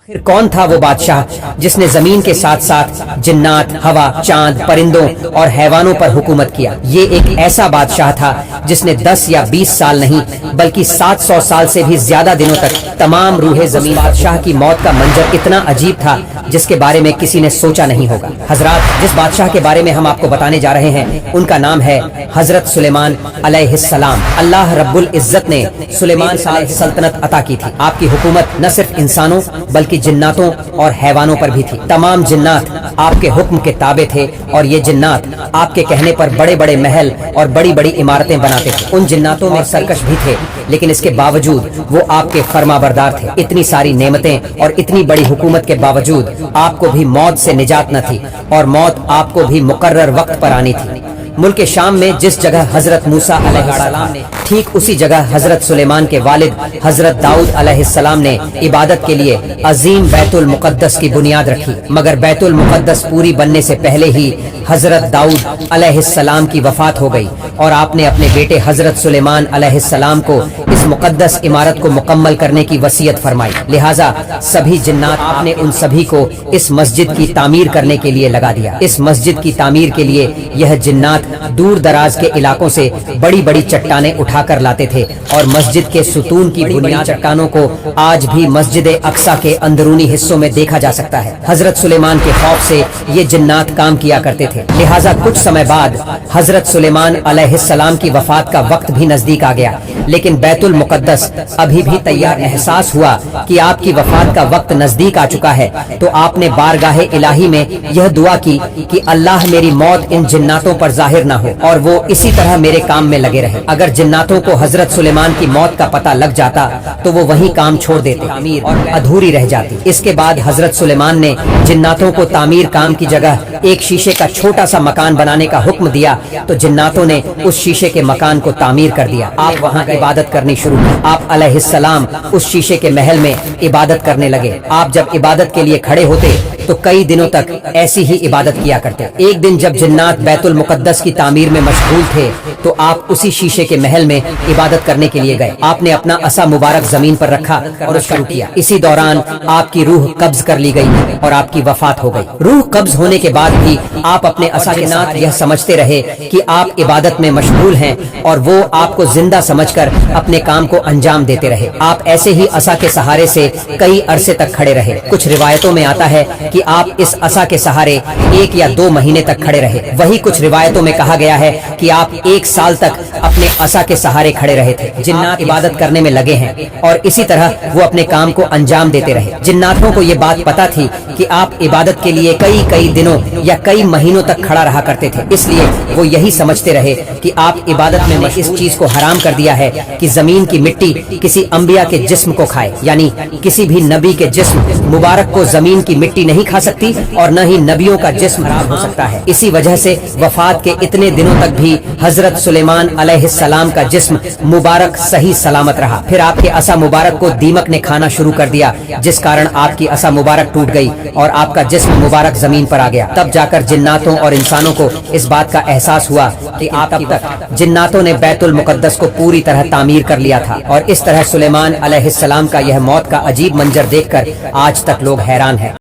آخر کون تھا وہ بادشاہ جس نے زمین کے ساتھ ساتھ جنات، ہوا، چاند، پرندوں اور حیوانوں پر حکومت کیا؟ یہ ایک ایسا بادشاہ تھا جس نے 10 یا 20 سال نہیں بلکہ 700 سال سے بھی زیادہ دنوں تک تمام روح زمین۔ بادشاہ کی موت کا منظر اتنا عجیب تھا جس کے بارے میں کسی نے سوچا نہیں ہوگا۔ حضرات، جس بادشاہ کے بارے میں ہم آپ کو بتانے جا رہے ہیں ان کا نام ہے حضرت سلیمان علیہ السلام۔ اللہ رب العزت نے سلیمان کو سلطنت عطا کی تھی۔ آپ کی حکومت نہ صرف انسانوں بلکہ جناتوں اور حیوانوں پر بھی تھی۔ تمام جنات آپ کے حکم کے تابع تھے اور یہ جنات آپ کے کہنے پر بڑے بڑے محل اور بڑی بڑی عمارتیں بناتے تھے۔ ان جناتوں میں سرکش بھی تھے لیکن اس کے باوجود وہ آپ کے فرما بردار تھے۔ اتنی ساری نعمتیں اور اتنی بڑی حکومت کے باوجود آپ کو بھی موت سے نجات نہ تھی اور موت آپ کو بھی مقرر وقت پر آنی تھی۔ ملک شام میں جس جگہ حضرت موسیٰ علیہ السلام نے، ٹھیک اسی جگہ حضرت سلیمان کے والد حضرت داؤد علیہ السلام نے عبادت کے لیے عظیم بیت المقدس کی بنیاد رکھی، مگر بیت المقدس پوری بننے سے پہلے ہی حضرت داؤد علیہ السلام کی وفات ہو گئی اور آپ نے اپنے بیٹے حضرت سلیمان علیہ السلام کو اس مقدس عمارت کو مکمل کرنے کی وصیت فرمائی۔ لہٰذا سبھی جنات آپ نے ان سبھی کو اس مسجد کی تعمیر کرنے کے لیے لگا دیا۔ اس مسجد کی تعمیر کے لیے یہ جنات دور دراز کے علاقوں سے بڑی بڑی چٹانیں اٹھا کر لاتے تھے اور مسجد کے ستون کی بنیاد چٹانوں کو آج بھی مسجد اقصی کے اندرونی حصوں میں دیکھا جا سکتا ہے۔ حضرت سلیمان کے خوف سے یہ جنات کام کیا کرتے تھے، لہٰذا کچھ سمے بعد حضرت سلیمان علیہ السلام کی وفات کا وقت بھی نزدیک آ گیا، لیکن بیت المقدس ابھی بھی تیار۔ احساس ہوا کہ آپ کی وفات کا وقت نزدیک آ چکا ہے تو آپ نے بارگاہ الہی میں یہ دعا کی کہ اللہ میری موت ان جناتوں پر ظاہر نہ ہو اور وہ اسی طرح میرے کام میں لگے رہے۔ اگر جناتوں کو حضرت سلیمان کی موت کا پتہ لگ جاتا تو وہ وہی کام چھوڑ دیتے اور ادھوری رہ جاتی۔ اس کے بعد حضرت سلیمان نے جناتوں کو تعمیر کام کی جگہ ایک شیشے کا چھوٹا سا مکان بنانے کا حکم دیا تو جناتوں نے اس شیشے کے مکان کو تعمیر کر دیا۔ آپ وہاں عبادت کرنی شروع کی۔ آپ علیہ السلام اس شیشے کے محل میں عبادت کرنے لگے۔ آپ جب عبادت کے لیے کھڑے ہوتے تو کئی دنوں تک ایسی ہی عبادت کیا کرتے۔ ایک دن جب جنات بیت المقدس کی تعمیر میں مشغول تھے تو آپ اسی شیشے کے محل میں عبادت کرنے کے لیے گئے۔ آپ نے اپنا عصا مبارک زمین پر رکھا اور شروع کیا۔ اسی دوران آپ کی روح قبض کر لی گئی اور آپ کی وفات ہو گئی۔ روح قبض ہونے کے بعد بھی آپ اپنے عصا کے ساتھ یہ سمجھتے رہے کہ آپ عبادت میں مشغول ہیں اور وہ آپ کو زندہ سمجھ کر اپنے کام کو انجام دیتے رہے۔ آپ ایسے ہی عصا کے سہارے سے کئی عرصے تک کھڑے رہے۔ کچھ روایتوں میں آتا ہے کہ آپ اس عصا کے سہارے 1 یا 2 مہینے تک کھڑے رہے۔ وہی کچھ روایتوں میں کہا گیا ہے کہ آپ 1 سال تک اپنے عصا کے سہارے کھڑے رہے تھے۔ جنات عبادت کرنے میں لگے ہیں اور اسی طرح وہ اپنے کام کو انجام دیتے رہے۔ جناتوں کو یہ بات پتا تھی کہ آپ عبادت کے لیے کئی دنوں یا کئی مہینوں تک کھڑا رہا کرتے تھے، اس لیے وہ یہی سمجھتے رہے کہ آپ عبادت میں اس چیز کو حرام کر دیا ہے کہ زمین کی مٹی کسی انبیاء کے جسم کو کھائے، یعنی کسی بھی نبی کے جسم مبارک کو زمین کی مٹی نہیں کھا سکتی اور نہ ہی نبیوں کا جسم خراب ہو سکتا ہے۔ اسی وجہ سے وفات کے اتنے دنوں تک بھی حضرت سلیمان علیہ السلام کا جسم مبارک صحیح سلامت رہا۔ پھر آپ کے عصا مبارک کو دیمک نے کھانا شروع کر دیا جس کارن آپ کی عصا مبارک ٹوٹ گئی اور آپ کا جسم مبارک زمین پر آ گیا۔ تب جا کر جناتوں اور انسانوں کو اس بات کا احساس ہوا کہ آپ تک جناتوں نے بیت المقدس کو پوری طرح تعمیر کر لیا تھا، اور اس طرح سلیمان علیہ السلام کا یہ موت کا عجیب منظر دیکھ کر آج تک لوگ حیران ہیں۔